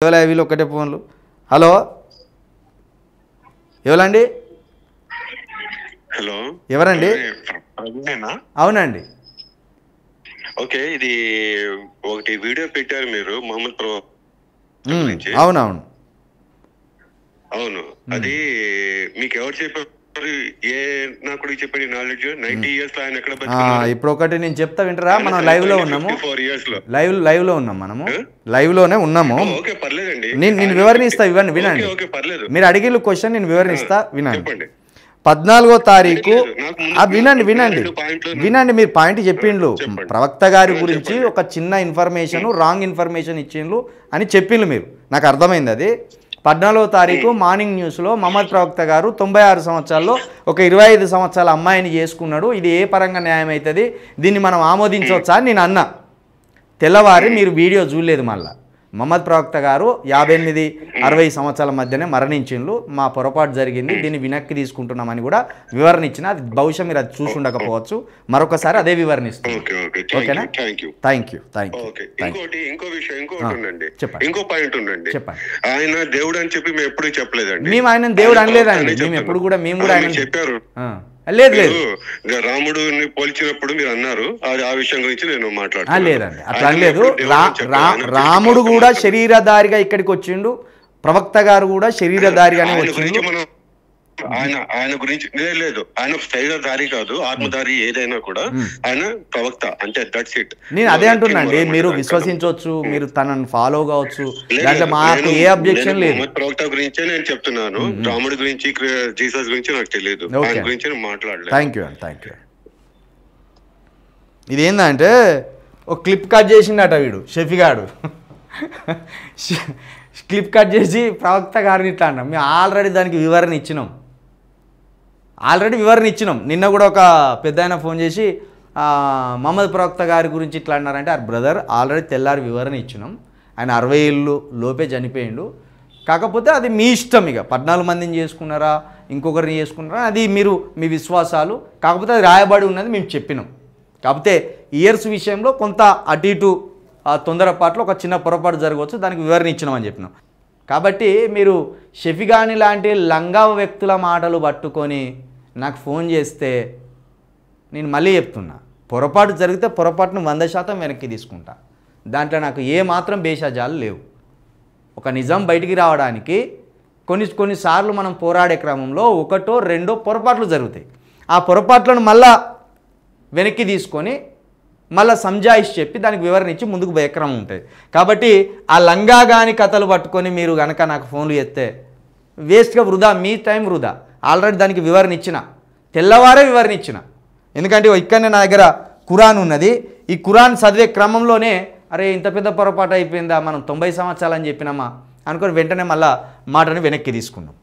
వీళ్ళు ఒకటే ఫోన్లు. హలో ఎవరండి? హలో ఎవరండి? అవునండి. ఓకే, ఇది ఒకటి వీడియో పెట్టారు మీరు మొహమ్మద్ ప్రో గురించి. అవునవును అవును, అది మీకు ఎవరు చెప్పారు? ఏ నాకు చెప్పండి నాలెడ్జ్. 90 years లో ఆయన ఎక్కడ బతుకున్నారు? ఇప్పుడు ఒకటి నేను చెప్తా వింటారా? మనం లైవ్ లో ఉన్నాము. 54 years లో లైవ్ లో ఉన్నాం, మనము లైవ్ లోనే ఉన్నాము. ఓకే, పర్లేదండి. నేను వివరణిస్తా, ఇవ్వండి వినండి. ఓకే, పర్లేదు. మీరు అడిగిన క్వశ్చన్ నేను వివరణిస్తా, వినండి. చెప్పండి. 14వ తారీఖు వినండి వినండి వినండి మీరు పాయింట్ చెప్పిండ్రు. ప్రవక్త గారి గురించి ఒక చిన్న ఇన్ఫర్మేషన్, రాంగ్ ఇన్ఫర్మేషన్ ఇచ్చిండ్రు అని చెప్పిండ్రు మీరు. నాకు అర్థమైంది అది. 14వ తారీఖు మార్నింగ్ న్యూస్లో మహమ్మద్ ప్రవక్త గారు 96 సంవత్సరాల్లో ఒక 25 సంవత్సరాల అమ్మాయిని చేసుకున్నాడు, ఇది ఏ పరంగా న్యాయం అవుతుంది, దీన్ని మనం ఆమోదించవచ్చా అని నేను అన్నా. తెల్లవారి మీరు వీడియో చూడలేదు. మళ్ళా మహమ్మద్ ప్రవక్త గారు 58-60 సంవత్సరాల మధ్యనే మరణించిండ్రు, మా పొరపాటు జరిగింది, దీన్ని వెనక్కి తీసుకుంటున్నామని కూడా వివరణ ఇచ్చిన. అది బహుశా మీరు అది చూసి ఉండకపోవచ్చు, మరొకసారి అదే వివరణ ఇస్తాను. ఓకేనా? Thank you. ఇంకో విషయం ఉండండి, చెప్పండి. ఇంకో పాయింట్ ఉండండి. చెప్పండి. ఆయన దేవుడు అని చెప్పి మేము ఎప్పుడు చెప్పలేదండి. మేము ఆయన దేవుడు అనలేదండి. మేము ఎప్పుడు కూడా ఆయన చెప్పారు. లేదు లేదు, రాముడిని పోల్చినప్పుడు మీరు అన్నారు, ఆ విషయం గురించి నేను మాట్లాడుతాను. లేదండి, అట్లా అనలేదు. రాముడు కూడా శరీరధారిగా ఇక్కడికి వచ్చిండు, ప్రవక్త గారు కూడా శరీరధారిగానే వచ్చిండు. ఆయన గురించి లేదు, ఆయన శరీరధారి కాదు, ఆత్మధారి ఏదైనా కూడా ఆయన ప్రవక్త, అంటే దట్స్ ఇట్. నేను అదే అంటున్నాండి, మీరు విశ్వసించవచ్చు, మీరు తనని ఫాలో కావచ్చు, దాంట్లో మాకు ఏ అబ్జెక్షన్ లేదు. ప్రవక్త గురించే నేను చెప్తున్నాను, రాముడి గురించి జీసస్ గురించి నాకు తెలియదు, ఆయన గురించి నేను మాట్లాడలేదు. Thank you. ఇదేందంటే ఒక క్లిప్ కట్ చేసిండట వీడు, షఫీగాడు క్లిప్ కట్ చేసి ప్రవక్త గారిని ఇట్లా అన్నాం. మేము ఆల్రెడీ దానికి వివరణ ఇచ్చినాం. నిన్న కూడా ఒక పెద్ద ఆయన ఫోన్ చేసి మహమ్మద్ ప్రవక్త గారి గురించి ఇట్లా అన్నారంటే, బ్రదర్ ఆల్రెడీ తెల్లారి వివరణ ఇచ్చినాం, ఆయన 60 ఏళ్ళు లోపే చనిపోయిండు, కాకపోతే అది మీ ఇష్టం, ఇక 14 మందిని చేసుకున్నారా ఇంకొకరిని చేసుకున్నారా అది మీరు మీ విశ్వాసాలు, కాకపోతే అది రాయబడి ఉన్నది మేము చెప్పినాం. కాకపోతే ఇయర్స్ విషయంలో కొంత అటు ఇటు తొందరపాట్లో ఒక చిన్న పొరపాటు జరగవచ్చు, దానికి వివరణ ఇచ్చినామని చెప్పినాం. కాబట్టి మీరు షఫీగాని లాంటి లంగా వ్యక్తుల మాటలు పట్టుకొని నాకు ఫోన్ చేస్తే, నేను మళ్ళీ చెప్తున్నా, పొరపాటు జరిగితే పొరపాటును 100% వెనక్కి తీసుకుంటా. దాంట్లో నాకు ఏ మాత్రం భేషజాలు లేవు. ఒక నిజం బయటికి రావడానికి కొన్నిసార్లు మనం పోరాడే క్రమంలో 1-2 పొరపాట్లు జరుగుతాయి. ఆ పొరపాట్లను మళ్ళా వెనక్కి తీసుకొని మళ్ళీ సంజాయిష్ చెప్పి దానికి వివరణ ఇచ్చి ముందుకు పోయే క్రమం ఉంటుంది. కాబట్టి ఆ లంగా గాని కథలు పట్టుకొని మీరు కనుక నాకు ఫోన్లు చేస్తే వేస్ట్గా వృధా, మీ టైం వృధా. ఆల్రెడీ దానికి వివరణ ఇచ్చిన, తెల్లవారే వివరణ ఇచ్చిన. ఎందుకంటే ఇక్కడనే నా దగ్గర ఖురాన్ ఉన్నది, ఈ ఖురాన్ చదివే క్రమంలోనే అరే ఇంత పెద్ద పొరపాటు అయిపోయిందా, మనం 90 సంవత్సరాలు అని చెప్పినామా అనుకొని వెంటనే మళ్ళీ మాటని వెనక్కి తీసుకున్నాం.